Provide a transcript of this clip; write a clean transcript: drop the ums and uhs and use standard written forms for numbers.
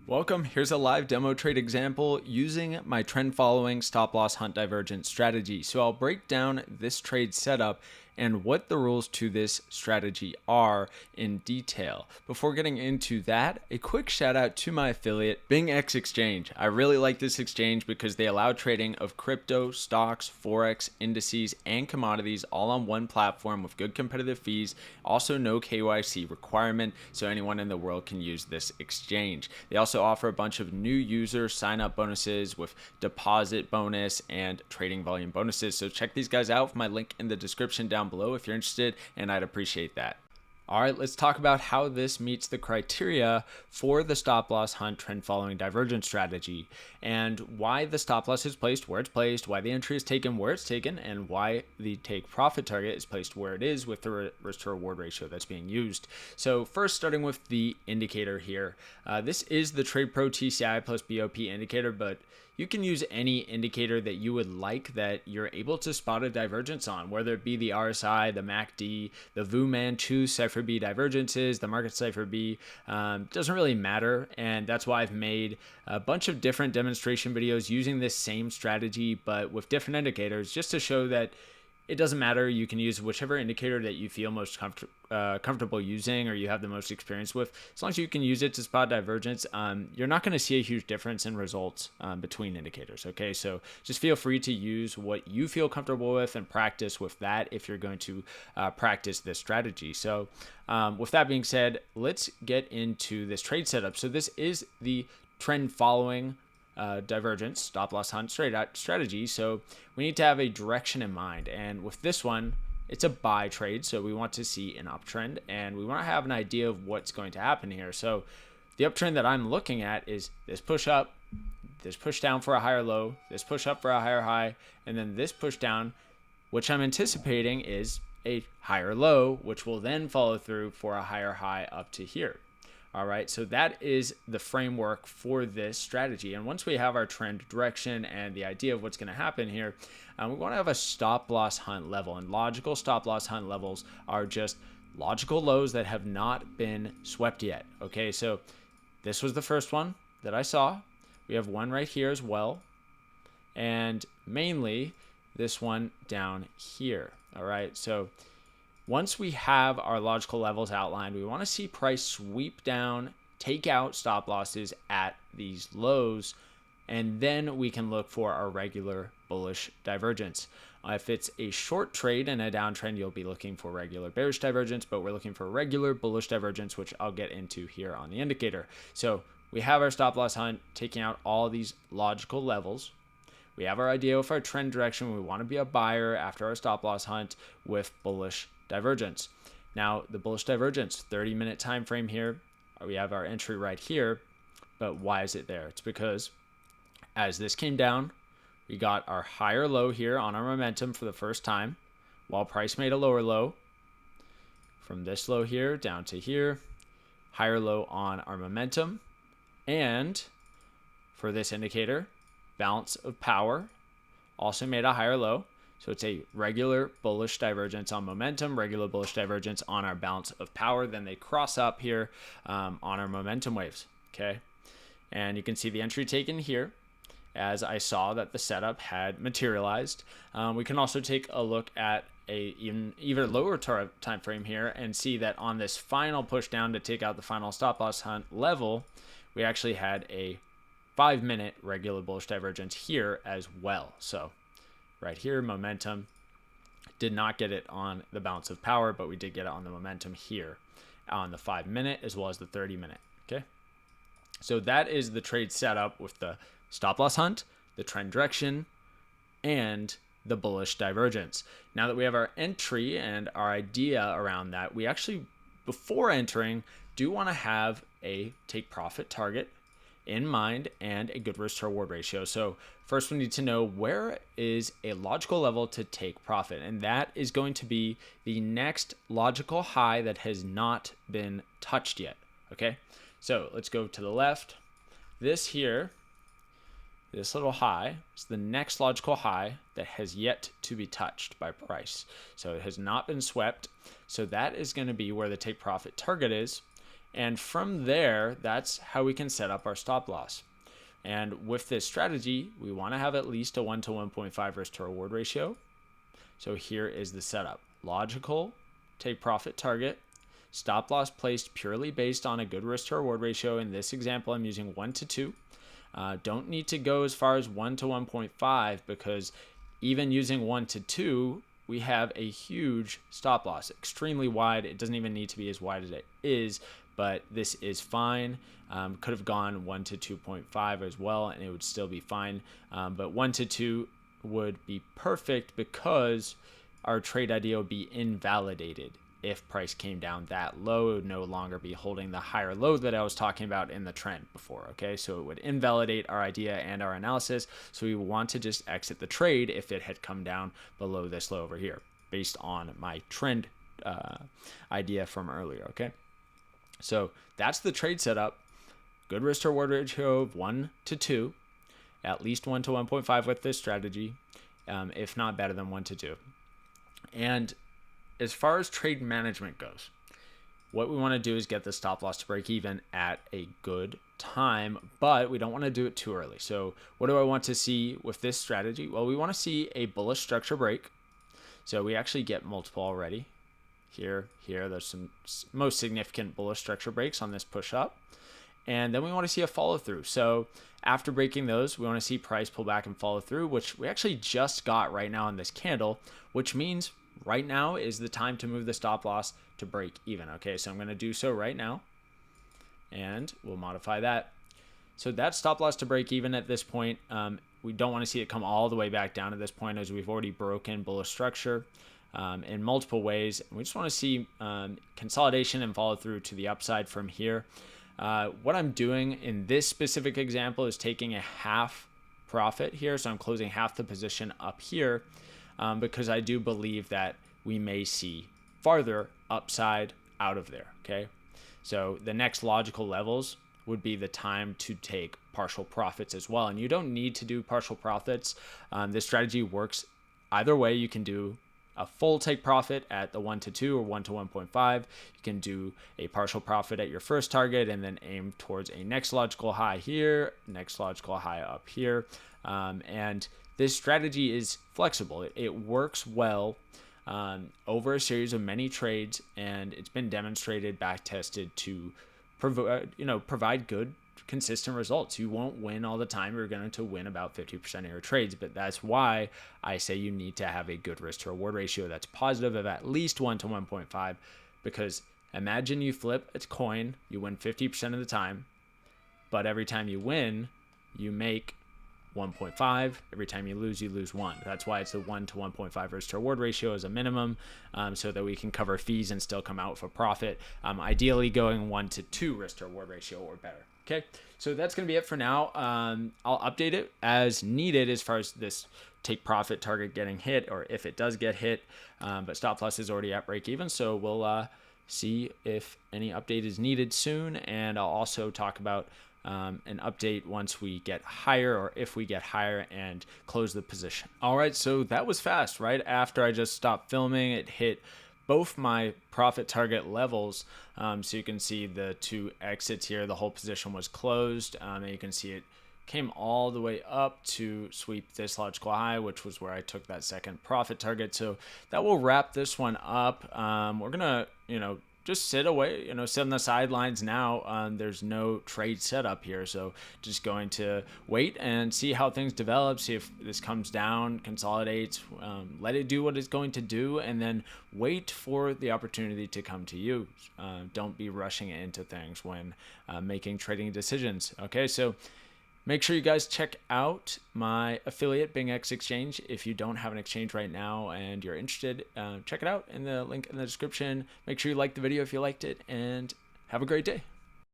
Welcome. Here's a live demo trade example using my trend following stop loss hunt divergence strategy. So I'll break down this trade setup and what the rules to this strategy are in detail. Before getting into that, a quick shout out to my affiliate, BingX Exchange. I really like this exchange because they allow trading of crypto, stocks, forex, indices, and commodities all on one platform with good competitive fees. Also no KYC requirement, so anyone in the world can use this exchange. They also offer a bunch of new user sign up bonuses with deposit bonus and trading volume bonuses. So check these guys out with my link in the description down below if you're interested, and I'd appreciate that. All right, let's talk about how this meets the criteria for the stop loss hunt trend following divergence strategy, and why the stop loss is placed where it's placed, why the entry is taken where it's taken, and why the take profit target is placed where it is with the risk to reward ratio that's being used. So first, starting with the indicator here, this is the TradePro TCI plus BOP indicator, but you can use any indicator that you would like that you're able to spot a divergence on, whether it be the RSI, the MACD, the VU-Manchu Cypher B divergences, the Market Cypher B. Doesn't really matter, and that's why I've made a bunch of different demonstration videos using this same strategy, but with different indicators, just to show that it doesn't matter. You can use whichever indicator that you feel most comfortable using or you have the most experience with. As long as you can use it to spot divergence, you're not going to see a huge difference in results between indicators. Okay, so just feel free to use what you feel comfortable with and practice with that if you're going to practice this strategy. So with that being said, let's get into this trade setup. So this is the trend following divergence stop loss hunt strategy. So we need to have a direction in mind, and with this one, it's a buy trade, so we want to see an uptrend and we want to have an idea of what's going to happen here. So the uptrend that I'm looking at is this push up, this push down for a higher low, this push up for a higher high, and then this push down, which I'm anticipating is a higher low, which will then follow through for a higher high up to here. All right, so that is the framework for this strategy. And once we have our trend direction and the idea of what's going to happen here, we want to have a stop loss hunt level. And logical stop loss hunt levels are just logical lows that have not been swept yet. Okay, so this was the first one that I saw. We have one right here as well. And mainly this one down here. All right, so once we have our logical levels outlined, we want to see price sweep down, take out stop losses at these lows, and then we can look for our regular bullish divergence. If it's a short trade and a downtrend, you'll be looking for regular bearish divergence, but we're looking for regular bullish divergence, which I'll get into here on the indicator. So we have our stop loss hunt taking out all these logical levels. We have our idea with our trend direction. We want to be a buyer after our stop loss hunt with bullish divergence. Now the bullish divergence 30-minute time frame here, we have our entry right here, but why is it there? It's because as this came down, we got our higher low here on our momentum for the first time, while price made a lower low. From this low here down to here, higher low on our momentum, and for this indicator, balance of power also made a higher low. So it's a regular bullish divergence on momentum, regular bullish divergence on our balance of power. Then they cross up here on our momentum waves, okay? And you can see the entry taken here as I saw that the setup had materialized. We can also take a look at a even lower time frame here and see that on this final push down to take out the final stop loss hunt level, we actually had a 5-minute regular bullish divergence here as well. So right here, momentum, did not get it on the balance of power, but we did get it on the momentum here on the 5-minute as well as the 30-minute. Okay, so that is the trade setup with the stop loss hunt, the trend direction, and the bullish divergence. Now that we have our entry and our idea around that, we actually, before entering, do want to have a take profit target in mind and a good risk to reward ratio. So first we need to know where is a logical level to take profit, and that is going to be the next logical high that has not been touched yet. Okay, so let's go to the left. This here, this little high is the next logical high that has yet to be touched by price. So it has not been swept. So that is going to be where the take profit target is. And from there, that's how we can set up our stop loss. And with this strategy, we want to have at least a 1 to 1.5 risk to reward ratio. So here is the setup. Logical, take profit target, stop loss placed purely based on a good risk to reward ratio. In this example, I'm using 1 to 2. Don't need to go as far as 1 to 1.5 because even using 1 to 2, we have a huge stop loss, extremely wide. It doesn't even need to be as wide as it is, but this is fine. Could have gone 1 to 2.5 as well, and it would still be fine. But 1 to 2 would be perfect because our trade idea would be invalidated. If price came down that low, it would no longer be holding the higher low that I was talking about in the trend before, okay? So it would invalidate our idea and our analysis. So we want to just exit the trade if it had come down below this low over here, based on my trend idea from earlier, okay? So that's the trade setup. Good risk to reward ratio of 1 to 2, at least 1 to 1.5 with this strategy, if not better than 1 to 2. And as far as trade management goes, what we want to do is get the stop loss to break even at a good time, but we don't want to do it too early. So what do I want to see with this strategy? Well, we want to see a bullish structure break. So we actually get multiple already. Here, there's some most significant bullish structure breaks on this push up. And then we want to see a follow through. So after breaking those, we want to see price pull back and follow through, which we actually just got right now in this candle, which means right now is the time to move the stop loss to break even. Okay, so I'm going to do so right now, and we'll modify that. So that stop loss to break even at this point, we don't want to see it come all the way back down at this point, as we've already broken bullish structure in multiple ways. We just want to see consolidation and follow through to the upside from here. What I'm doing in this specific example is taking a half profit here. So I'm closing half the position up here because I do believe that we may see farther upside out of there. Okay. So the next logical levels would be the time to take partial profits as well. And you don't need to do partial profits. This strategy works either way. You can do a full take profit at the 1 to 2 or 1 to 1.5. You can do a partial profit at your first target and then aim towards a next logical high here, next logical high up here. And this strategy is flexible. It works well over a series of many trades, and it's been demonstrated, back tested to provide good, consistent results. You won't win all the time. You're going to win about 50% of your trades, but that's why I say you need to have a good risk to reward ratio that's positive of at least 1 to 1.5, because imagine you flip a coin, you win 50% of the time, but every time you win, you make 1.5. Every time you lose 1. That's why it's the 1 to 1.5 risk to reward ratio as a minimum, so that we can cover fees and still come out with a profit. Ideally going 1 to 2 risk to reward ratio or better. Okay, so that's going to be it for now. I'll update it as needed as far as this take profit target getting hit, or if it does get hit, but stop loss is already at break even, so we'll see if any update is needed soon, and I'll also talk about an update once we get higher, or if we get higher, and close the position. All right, so that was fast. Right after I just stopped filming, it hit both my profit target levels. So you can see the two exits here. The whole position was closed, and you can see it came all the way up to sweep this logical high, which was where I took that second profit target. So that will wrap this one up. We're gonna, just sit away, sit on the sidelines now. There's no trade setup here, so just going to wait and see how things develop, see if this comes down, consolidates, let it do what it's going to do, and then wait for the opportunity to come to you. Don't be rushing into things when making trading decisions. Okay, so make sure you guys check out my affiliate, BingX Exchange. If you don't have an exchange right now and you're interested, check it out in the link in the description. Make sure you like the video if you liked it, and have a great day.